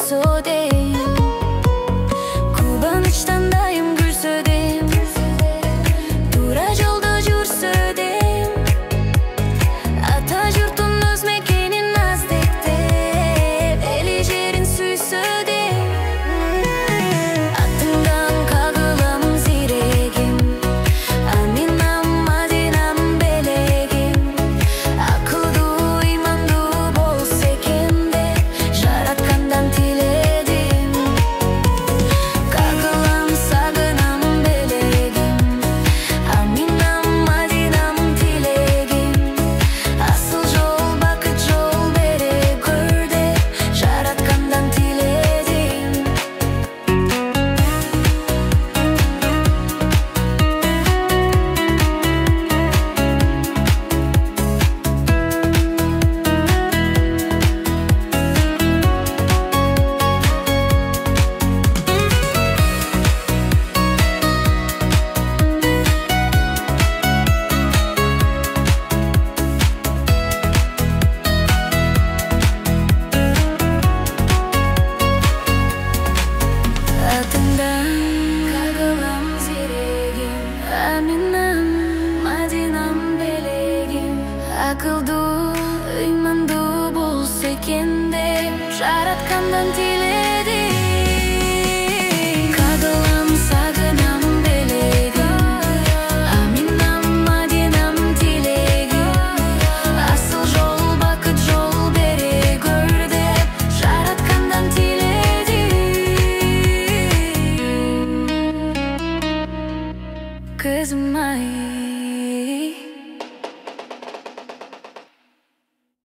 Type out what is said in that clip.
so'dem. Quvonchdan doim gulsudem. To'ra yo'lda jursudem. Ata yurtim o'z mekenin nazdekda. Eli yerin suysudem. Atından kagılam ziregim. Aminam madinam belegim. Akıldu imandu bol sekende. Жараткандан тиледим. Кагылам сагынам белегим. Аминам мадинам тилегим. Асыл жол бакыт жол бере көрде. Жараткандан тиледим. Атыңдан кагылам зерегим. Аминам мадинам белегим. Акылдуу ыймандуу болсо экен деп жараткандан тиледим. Кагылам сагынам белегим. Аминам мадинам тилегим. Асыл жол бакыт жол бере көр деп жараткандан тиледим. Кызым ай.